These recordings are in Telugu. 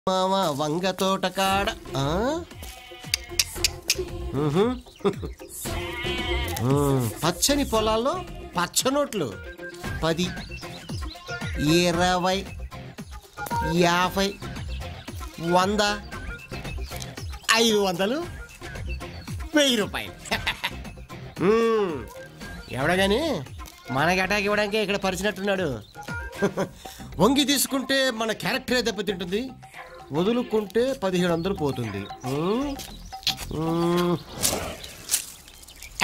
మామ వంగ తోట కాడ పచ్చని పొలాల్లో పచ్చనోట్లు 10 20 50 100 500 1000 రూపాయలు. ఎవడా కానీ మనకి అటాక్ ఇవ్వడానికి ఇక్కడ పరిచినట్టున్నాడు. వంగి తీసుకుంటే మన క్యారెక్టరే దెబ్బతింటుంది, వదులుకుంటే 1700 పోతుంది.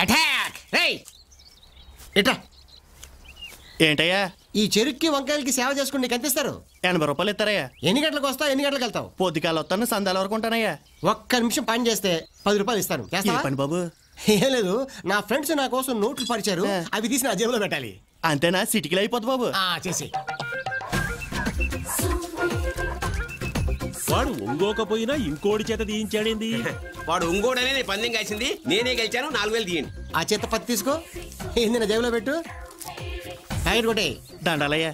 అటాక్! ఎట్రా ఏంటయ్యా? ఈ చెరుక్కి వంకాయలకి సేవ చేసుకుని నీకు ఎంత ఇస్తారు? 80 రూపాయలు ఇస్తారయ్యా. ఎన్ని గంటలకు వస్తావు, ఎన్ని గంటలకు వెళ్తావు? పొద్దుకాలు వస్తాను, సందాల వరకు ఉంటానయ్యా. ఒక్క నిమిషం పని చేస్తే 10 రూపాయలు ఇస్తాను. చేస్తావా? పని బాబు ఏం లేదు, నా ఫ్రెండ్స్ నా కోసం నోట్లు పరిచారు, అవి తీసి నా జేబులో పెట్టాలి. అంతేనా? సిటీకి అయిపోద్ది బాబు. చేసి వాడు ఒంగోకపోయినా ఇంకోటి చేత తీయించాడేంది? వాడు ఒంగోడనే నేను పందెం కాసింది, నేనే గెలిచాను. 4000 తీయండి. ఆ చేత 10 తీసుకో, ఏంది నా జేబులో పెట్టు. ప్యాకెట్ కొట్టే దండాలయ్యా.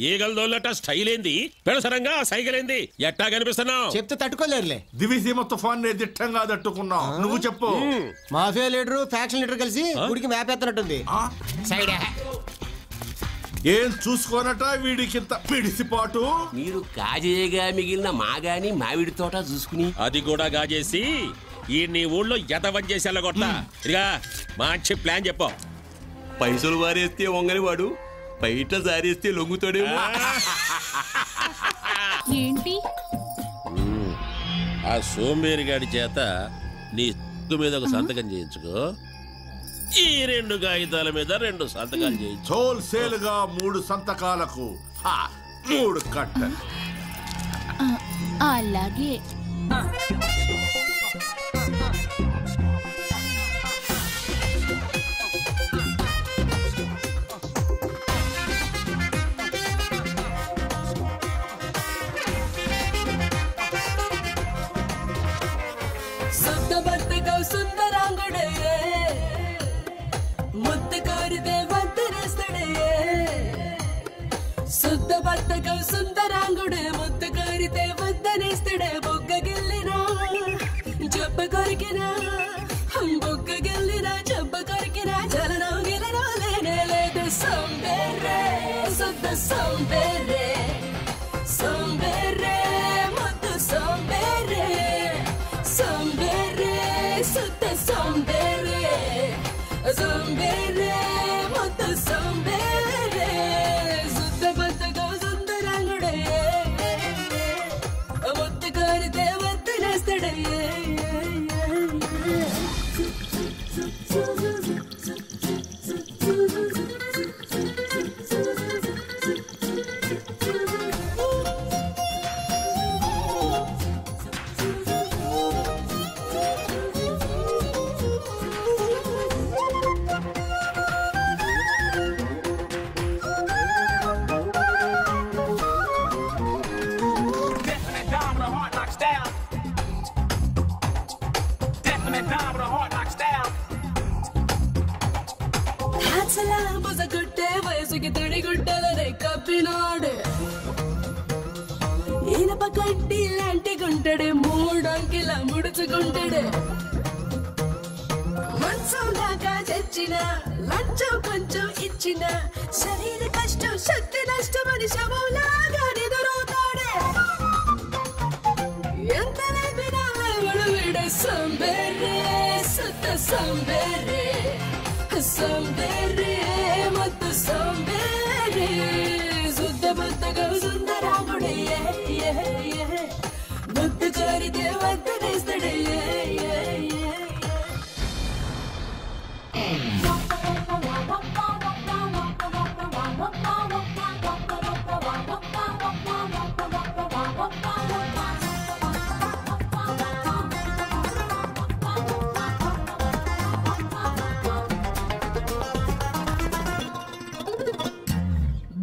ఈగలదోళ్ళట స్టైల్ ఏంది, పెడసరంగా సైకిల్ ఏంది, ఎట్టా కనిపిస్తున్నావు? చెప్తే తట్టుకోలేరులే. దివిసీమ తుఫాన్ నే దిట్టంగా తట్టుకున్నావు. నువ్వు చెప్పు. మాఫియా లీడరు ఫ్యాక్షన్ లీడర్ కలిసి గుడికి మ్యాప్ ఎత్తనట్టుంది. సైడ్ ఏం చూసుకోనట వీడికింత పిడిసిపాటు. మీరు కాజేయగా మిగిలిన మాగాని మామిడి తోట చూసుకుని అది కూడా గాజేసి ఈ నీ ఊళ్ళో ఎతవచ్చేసేలా కొట్ట. ఇదిగా మంచి ప్లాన్ చెప్పు. పైసలు వారేస్తే వంగని వాడు బయట జారేస్తే లొంగుతాడేమో. ఏంటి ఆ సోంబేరిగాడి చేత నీ మీద ఒక సంతకం చేయించుకో, ఈ 2 కాగితాల మీద 2 సంతకాలు చేయించు. హోల్సేల్ గా 3 సంతకాలకు 3 కట్ట. అలాగే. సుందరాంగుడే ముద్దు కోరితే వద్దనేస్తాడే. బొగ్గ గెల్లినా జబ్బ కొరికినా, బొగ్గ గెల్లినా జబ్బ కొరికినా, చలనం గిలనో లేనే లేదు. సోంబేరే సుద్ద సోంబేరే, సోంబేరే ముద్దు సోంబేరే, సోంబేరే సుద్ద సోంబేరే, సోంబేరే ముద్దు సోంబేరే. వయసుకి తడిగుడ్డలనే కప్పినాడు, ఈనప కడ్డీ లాంటి గుంటడు, 3 అంకెల ముడుచుకుంటాడు. మంచం దాకా చచ్చిన, లంచం కొంచెం ఇచ్చిన, శరీర కష్టం శక్తి నష్టం అని శవంలాగా నిదురుతాడే. ఎంత లేపినా లేవడు వీడు. సోంబేరే సుత్త సోంబేరే, సోంబేరే ముద్దు సోంబేరే, శుద్ధ ముద్దగా సుందరాముడే. ముద్దు కోరితే వద్దనేస్తాడే.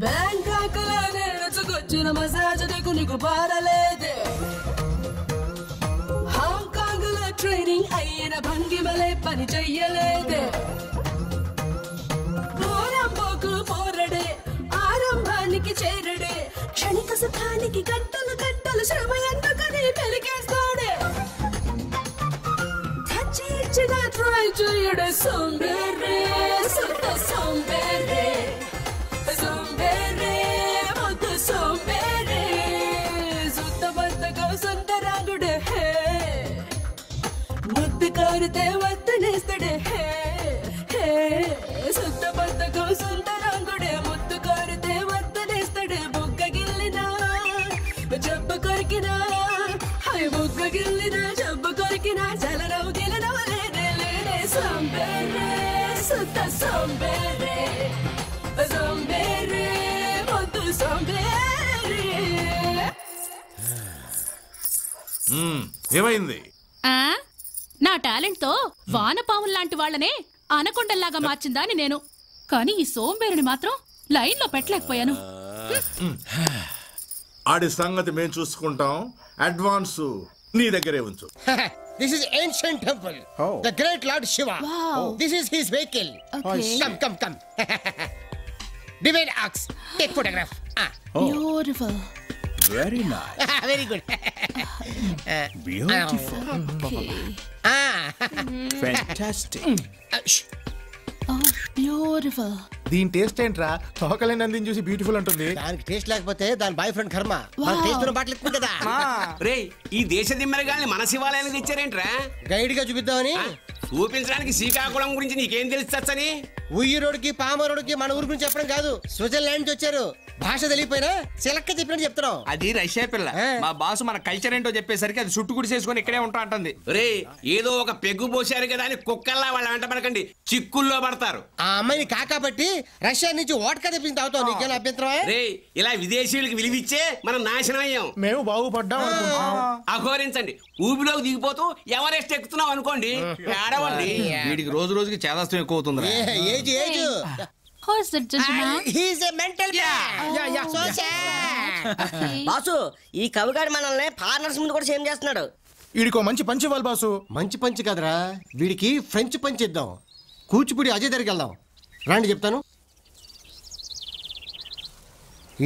బ్యాంకాకులో నేర్చుకొచ్చిన మసాజ్ నీకు పారలేదే. హాంకాంగ్ లో ట్రైనింగ్ అయిన భంగిమలే పని చెయ్యలేదే. పోరంబోకు పోరడే సుఖానికి గంటలు గంటలు శ్రమ ఎందుకని పెరిగేస్తాడే చచ్చి ఇచ్చిన ట్రై చేయడే సోంబేరే సుత సోంబేరే సోంబేరే ముద్దు సోంబేరే సుత బద్దగా సుందరాంగుడే హే ముద్దు కోరితే వద్దనేస్తాడే హే హే సుత బద్దగా సుందరాంగుడే ముద్దు కోరితే వద్దనేస్తాడే బుగ్గ గిల్లినా జబ్బ కొరికినా హై బుగ్గ గిల్లినా జబ్బ కొరికినా జలరవు గిలనవ లేనే లేనే సోంబేరే సుత సోంబేరే సోంబేరే ముద్దు సోంబేరే ఏమైంది? ఆ నా టాలెంట్ తో వానపాముల లాంటి వాళ్ళనే అనకొండల్లాగా మార్చిందా అని నేను. కానీ ఈ సోంబేరుని మాత్రం లైన్ లో పెట్టలేకపోయాను. ఆడి సంగతి మేము చూసుకుంటాం. అడ్వాన్స్ నీ దగ్గరే ఉంచు. This is ancient temple. The great Lord Shiva. Wow. This is his vehicle. Okay. Come. Divine ox. Take photograph. Beautiful. Very nice. Very good. Beautiful. Fantastic. Beautiful. దీని టేస్ట్ ఏంట్రా? తోకలేని నందిని చూసి బ్యూటిఫుల్ అంటుంది. దానికి టేస్ట్ లేకపోతే దాని బాయ్ ఫ్రెండ్ కర్మ. మన టేస్ట్ ఉన్న బాటలు ఎక్కువ కదా. రే ఈ దేశ దిమ్మరగాల్ని మన శివాలయానికి తెచ్చారేంట్రా? గైడ్ గా చూపిద్దామని. చూపించడానికి శ్రీకాకుళం గురించి నీకేం తెలుస్తని? ఉయ్యూరోడికి పామరోడికి మన ఊరు గురించి చెప్పడం కాదు, స్విట్జర్లాండ్ నుంచి వచ్చారు. భాష తెలియపోయినా చిలక్క చెప్పినట్టు చెప్తున్నాం. అది రష్యా పిల్ల. మా బాసు మన కల్చర్ ఏంటో చెప్పేసరికి అది చుట్టు గుడిసేసుకొని ఇక్కడే ఉంటా అంటుంది. రే ఏదో ఒక పెగ్గు పోసారు కదా అని కుక్కల్లా వాళ్ళ వెంట పడకండి, చిక్కుల్లో పడతారు. ఆ అమ్మాయిని కాకాబట్టి రష్యా నుంచి ఓటకా తెప్పించి తాగుతావు. నీకేనా అభ్యంతరమా? రే ఇలా విదేశీయులకి విలువిచ్చే మనం నాశనం అయ్యాం. మేము బాగుపడ్డాం అనుకుంటున్నాం. అఘోరించండి. ఊబిలోకి దిగిపోతూ ఎవరెస్ట్ ఎక్కుతున్నాం అనుకోండి, ఏడవండి. వీడికి రోజు రోజుకి చేదస్తం ఎక్కువ అవుతుంది. Age age Who is that gentleman? He's a mental man. So sad. Boss ఈ కవిగాడు మనల్ని ఫారినర్స్ ముందు కూడా సేమ్ చేస్తున్నాడు. వీడికో మంచి పంచి ఇవ్వాలి బాసు. మంచి పంచి కదరా, వీడికి ఫ్రెంచ్ పంచి ఇద్దాం. కూచిపూడి అజయ్ దగ్గరికి వెళ్దాం. రాండి చెప్తాను.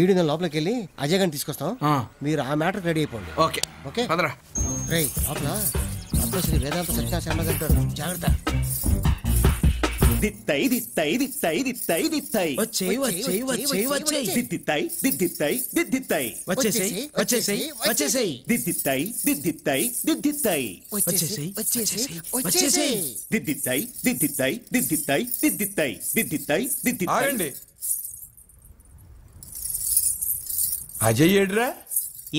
ఈడు నేను లోపలికి వెళ్ళి అజయ్ గారిని తీసుకొస్తాం. మీరు ఆ మ్యాటర్ రెడీ అయిపోండి. ఓకే ఓకే పదరా. రే లోపల శ్రీ వేదాంత సత్యనారాయణ శర్మ గారు ఉంటారు. జాగ్రత్త. దిత్తై దిత్తై దిత్తై దిత్తై దిత్తై వచ్చేయ్ వచ్చేయ్ వచ్చేయ్ వచ్చేయ్ దిద్దిత్తై దిద్దిత్తై దిద్దిత్తై వచ్చేసేయ్ వచ్చేసేయ్ వచ్చేసేయ్ దిద్దిత్తై దిద్దిత్తై దిద్దిత్తై వచ్చేసేయ్ వచ్చేసేయ్ వచ్చేసేయ్ దిద్దిత్తై దిద్దిత్తై దిద్దిత్తై దిద్దిత్తై దిద్దిత్తై దిద్దిత్తై. ఆగండి. అజయ్ ఏడ్రా?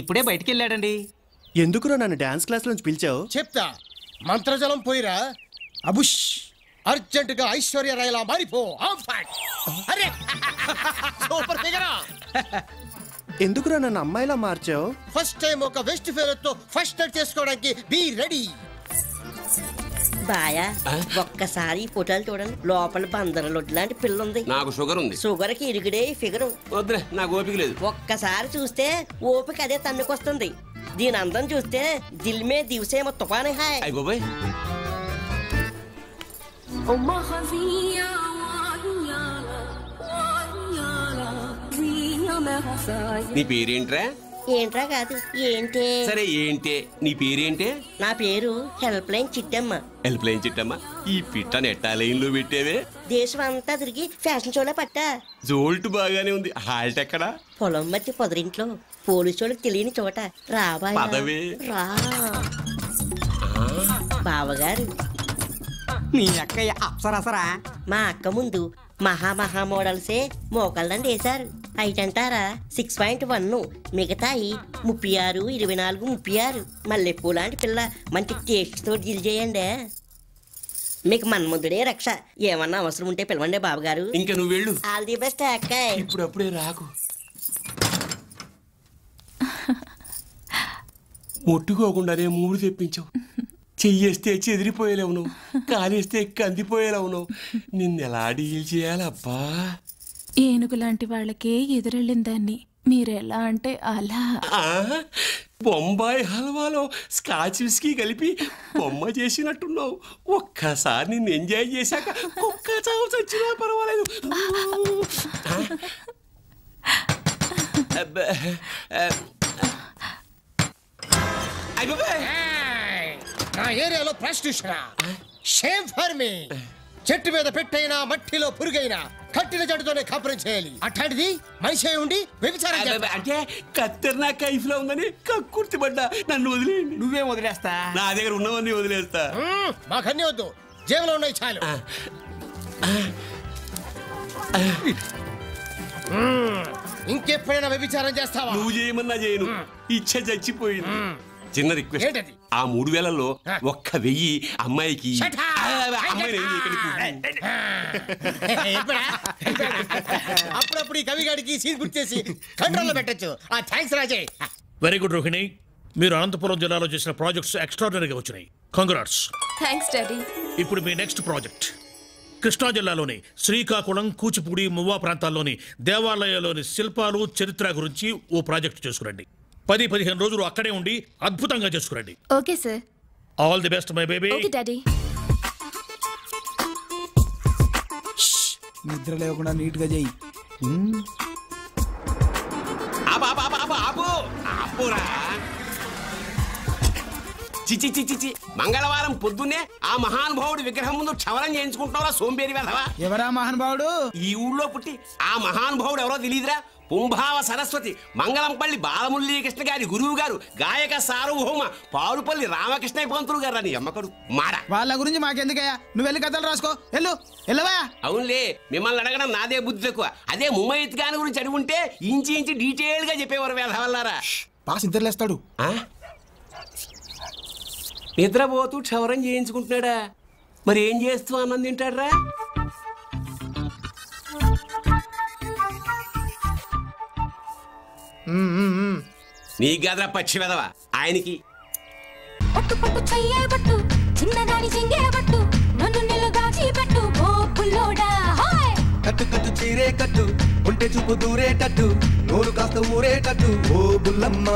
ఇప్పుడే బయటికి వెళ్ళాడండి. ఎందుకురా నన్ను డాన్స్ క్లాస్ నుంచి పిలిచావు? చెప్తా. మంత్రజలం పోయిరా. అబుష్ అర్జెంటుగా ఐశ్వర్య రాయలా మారిపో. అరే సూపర్ ఫిగర్. ఎందుకురా నన్ను అమ్మాయిలా మార్చావు? ఫస్ట్ టైం ఒక వెస్ట్ ఫెలో తో ఫస్ట్ నైట్ చేసుకోవడానికి బీ రెడీ. బాయా ఒక్కసారి ఫోటోలు చూడండి. లోపల బందరలొడ్డు లాంటి పిల్ల ఉంది. నాకు షుగర్ ఉంది. షుగర్ కి ఇరుగుడే ఫిగరు. వద్దులే, నాకు ఓపిక లేదు. ఒక్కసారి చూస్తే ఓపిక అదే తన్నుకొస్తుంది. దీని అందం చూస్తే దిల్ మే దివసే తుఫానే హాయ్. అయ్య బాబోయ్. నీ పేరేంట్రా? ఏంట్రా కాదు ఏంటే. సరే ఏంటే నీ పేరేంటే? నా పేరు help line Chittamma. Help line చిట్టమ్మా. ఈ పిట్ట నెట్టా లైన్ లో పెట్టేవే. దేశం అంతా తిరిగి ఫ్యాషన్ షోలో పట్టా. జోల్ట్ బాగానే ఉంది. హాల్ట్ ఎక్కడా? పొలం మధ్య పొదరింట్లో పోలీసు వాళ్ళకి తెలియని చోట. రాబా పదవే. రా బావగారు. నీ అక్కయ్య అప్సరసరా? మా అక్క ముందు మహా మోడల్సే మోకళ్ళని వేశారు. అయిటంటారా 6.1, మిగతాయి 36, 24, 36. మల్లెపూ లాంటి పిల్ల మంచి టేస్ట్ తోటి జిల్ చేయండి. మీకు మన్ముద్దుడే రక్ష. ఏమన్నా అవసరం ఉంటే పిలవండి బాబుగారు. ఇంకా నువ్వు వెళ్ళు. ఆల్ ది బెస్ట్ అక్కాయ్. ఇప్పుడప్పుడే రాకు. ముట్టుకోకుండానే మూడు తెప్పించావు. చెయ్యేస్తే చెదిరిపోయేలేవు నువ్వు, కాలేస్తే కందిపోయేలేవు నువ్వు. నిన్నెలా డీల్ చేయాలబ్బా? ఏనుగు లాంటి వాళ్ళకే ఎదురెళ్ళిన దాన్ని మీరెలా అంటే అలా. బొంబాయి హల్వాలో స్కాచ్ విస్కీ కలిపి బొమ్మ చేసినట్టున్నావు. ఒక్కసారి నిన్ను ఎంజాయ్ చేశాక ఒక్క చావు చచ్చినా పర్వాలేదు. నా ఏరియాలో ప్రాస్టిట్యూషన్ షేమ్ ఫర్ మీ. చెట్టు మీద పెట్టైనా మట్టిలో పురుగైనా కట్టిన జట్టుతోనే కాపురం చేయాలి. అట్లాంటిది మనిషి ఉండి వ్యభిచారం అంటే కత్తెర నా కైఫ్ లో ఉందని కక్కుర్తిపడ్డా. నన్ను వదిలేయండి. నువ్వేం వదిలేస్తా? నా దగ్గర ఉన్నవన్నీ వదిలేస్తా. మాకన్నీ వద్దు, జేబులో ఉన్నాయి చాలు. ఇంకెప్పుడైనా వ్యభిచారం చేస్తావా? నువ్వు చేయమన్నా చేయను. ఇచ్చ చచ్చిపోయింది. చిన్న రిక్వెస్ట్, ఏంటది? ఆ 3000లో 1000 అమ్మాయికి. అప్పుడప్పుడు ఈ కవిగాడికి సీన్ గుర్తు చేసి కంట్రోల్లో పెట్టచ్చు. థ్యాంక్స్ రాజే. వెరీ గుడ్ రోహిణి, మీరు అనంతపురం జిల్లాలో చేసిన ప్రాజెక్ట్స్ ఎక్స్ట్రాడనరీగా వచ్చినాయి. కంగ్రాట్స్. Thanks daddy. ఇప్పుడు మీ నెక్స్ట్ ప్రాజెక్ట్ కృష్ణా జిల్లాలోని శ్రీకాకుళం, కూచిపూడి, మువ్వా ప్రాంతాల్లోని దేవాలయాల్లోని శిల్పాలు, చరిత్ర గురించి ఓ ప్రాజెక్ట్ చేసుకురండి. 10-15 రోజులు అక్కడే ఉండి అద్భుతంగా చేసుకురండి. Okay sir. All the best my baby. Okay daddy. నిద్ర లేకుండా నీట్ గా చెయ్యి. చిచి చిచి చి మంగళవారం పొద్దున్నే ఆ మహానుభావుడి విగ్రహం ముందు క్షవరం చేయించుకుంటావా సోంబేరి వెధవా? ఎవరా మహానుభావుడు? ఈ ఊళ్ళో పుట్టి ఆ మహానుభావుడు ఎవరో తెలియదురా? కుంభావ సరస్వతి మంగళంపల్లి బాలమురళీకృష్ణ గారి గురువు గారు, గాయక సార్వభౌమ పారుపల్లి రామకృష్ణ పంతులు గారు అని అమ్మకడు మాడ. వాళ్ళ గురించి మాకెందుకయ్యా, నువ్వు వెళ్ళి కథలు రాసుకో. వెళ్ళవా? అవునులే, మిమ్మల్ని అడగడం నాదే బుద్ధి తక్కువ. అదే ముమ్మయ్యత్ గాని గురించి అడుగుంటే ఇంచి డీటెయిల్ గా చెప్పేవారు వేధవల్లారా. పాస్ నిద్రలేస్తాడు. నిద్రపోతూ క్షవరం చేయించుకుంటున్నాడా? మరి ఏం చేస్తూ అన్నం తింటాడ్రా? నీ గదరా పచ్చి వెదవా. ఆయనకి పట్టు పట్టు చెయ్యబట్టు చిన్నదాని చెంగేబట్టు నన్ను నిలగాచి పెట్టు ఓ పుల్లోడా. హాయ్ కట్టు కట్టు చీరే కట్టు ఉంటే చూపు దూరేటట్టు నోరు కాస్త ఊరేటట్టు ఓ బుల్లమ్మ.